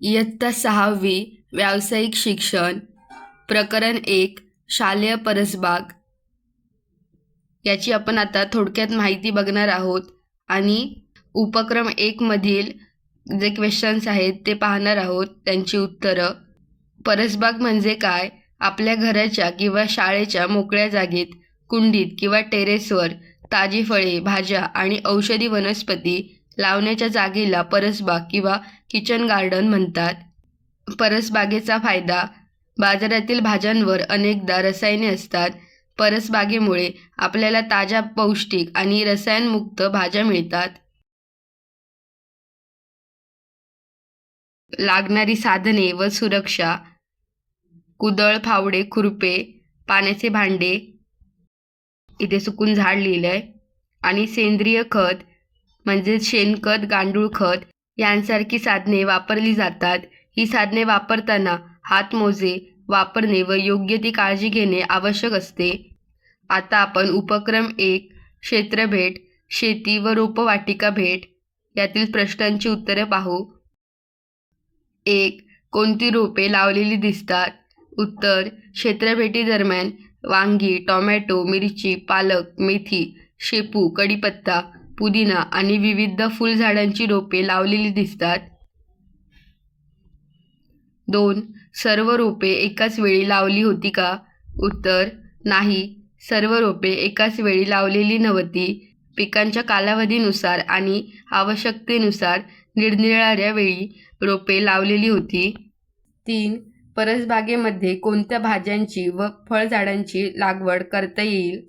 इयत्ता 6वी व्यावसायिक शिक्षण प्रकरण 1 शालेय परसबाग याची आपण आता थोडक्यात माहिती बघणार आहोत आणि उपक्रम 1 मधील जे क्वेश्चन्स आहेत ते पाहणार आहोत, त्यांची उत्तरं. परसबाग म्हणजे काय? आपल्या घराच्या किंवा शाळेच्या मोकळ्या जागेत, कुंडीत किंवा टेरेसवर ताजी फळे, भाज्या आणि औषधी वनस्पती लावण्याच्या जागेला परसबाग किंवा किचन गार्डन म्हणतात. परसबागेचा फायदा: बाजारातील भाज्यांवर अनेकदा रसायने असतात. परसबागेमुळे आपल्याला ताज्या, पौष्टिक आणि रसायनमुक्त भाज्या मिळतात. लागणारी साधने व सुरक्षा: कुदळ, फावडे, खुरपे, पाण्याचे भांडे, इथे सुकून झाड लिहिलंय, आणि सेंद्रिय खत म्हणजे शेणखत, गांडूळ खत यांसारखी साधने वापरली जातात. ही साधने वापरताना हातमोजे वापरणे व योग्य ती काळजी घेणे आवश्यक असते. आता आपण उपक्रम 1 क्षेत्रभेट, शेती व रोपवाटिका भेट यातील प्रश्नांची उत्तरे पाहू. 1. कोणती रोपे लावलेली दिसतात? उत्तर: क्षेत्रभेटीदरम्यान वांगी, टोमॅटो, मिरची, पालक, मेथी, शेपू, कढीपत्ता, पुदिना आणि विविध फुलझाडांची रोपे लावलेली दिसतात. 2. सर्व रोपे एकाच वेळी लावली होती का? उत्तर: नाही, सर्व रोपे एकाच वेळी लावलेली नव्हती. पिकांच्या कालावधीनुसार आणि आवश्यकतेनुसार निरनिराळ्या वेळी रोपे लावलेली होती. 3. परसबागेमध्ये कोणत्या भाज्यांची व फळझाडांची लागवड करता येईल?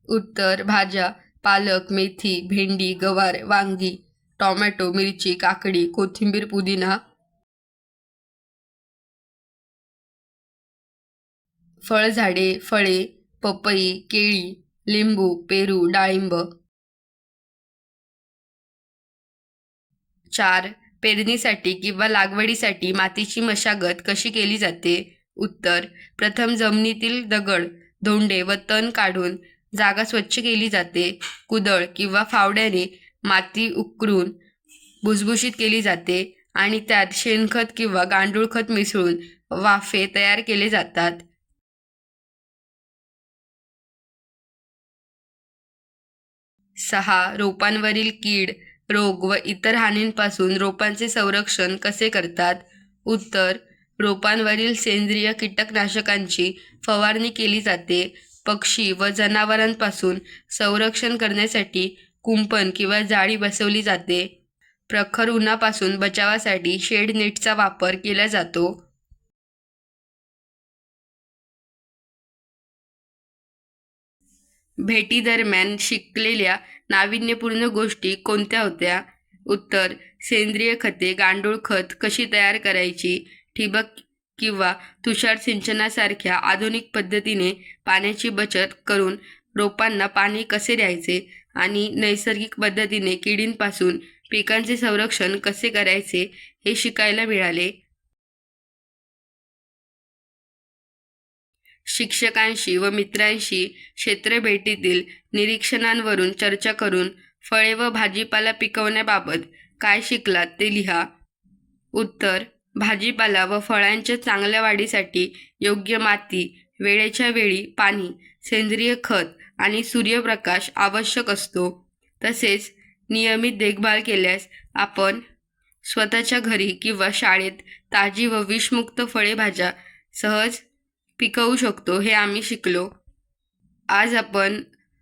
उत्तर: भाज्या: पालक, मेथी, भेंडी, गवार, वांगी, टोमॅटो, मिरची, काकडी, कोथिंबीर, पुदिना. फळझाडे: फळे, पपई, केळी, लिंबू, पेरू, डाळिंब. 4. पेरणीसाठी किंवा लागवडीसाठी मातीची मशागत कशी केली जाते? उत्तर: प्रथम जमिनीतील दगड, धोंडे व तण काढून जागा स्वच्छ केली जाते. कुदळ किंवा फावड्याने माती उकरून भुसभुशीत केली जाते आणि त्यात शेणखत किंवा गांडूळ खत मिसळून वाफे तयार केले जातात. 6. रोपांवरील कीड, रोग व इतर हानींपासून रोपांचे संरक्षण कसे करतात? उत्तर: रोपांवरील सेंद्रिय कीटकनाशकांची फवारणी केली जाते. पक्षी व जनावरांपासून संरक्षण करण्यासाठी कुंपण किंवा जाळी बसवली जाते. प्रखर उन्हापासून बचावासाठी शेड नेटचा वापर केला जातो. भेटीदरम्यान शिकलेल्या नाविन्यपूर्ण गोष्टी कोणत्या होत्या? उत्तर: सेंद्रिय खते, गांडूळ खत कशी तयार करायची, ठिबक किंवा तुषार सिंचनासारख्या आधुनिक पद्धतीने पाण्याची बचत करून रोपांना पाणी कसे द्यायचे आणि नैसर्गिक पद्धतीने किडींपासून पिकांचे संरक्षण कसे करायचे हे शिकायला मिळाले. शिक्षकांशी व मित्रांशी क्षेत्रभेटीतील निरीक्षणांवरून चर्चा करून फळे व भाजीपाला पिकवण्याबाबत काय शिकलात ते लिहा. उत्तर: भाजीपाला व फळांच्या चांगल्या वाढीसाठी योग्य माती, वेळेच्या वेळी पाणी, सेंद्रिय खत आणि सूर्यप्रकाश आवश्यक असतो. तसेच नियमित देखभाल केल्यास आपण स्वतःच्या घरी किंवा शाळेत ताजी व विषमुक्त फळेभाज्या सहज पिकवू शकतो, हे आम्ही शिकलो. आज आपण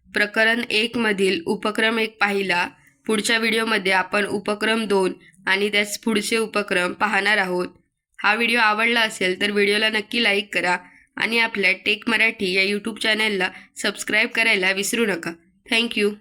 प्रकरण 1 मधील उपक्रम 1 पाहिला. पुढच्या व्हिडिओमध्ये आपण उपक्रम 2 आणि त्याच पुढचे उपक्रम पाहणार आहोत. हा व्हिडिओ आवडला असेल तर व्हिडिओला नक्की लाईक करा आणि आपल्या टेक मराठी या यूट्यूब चॅनलला सबस्क्राईब करायला विसरू नका. थँक्यू.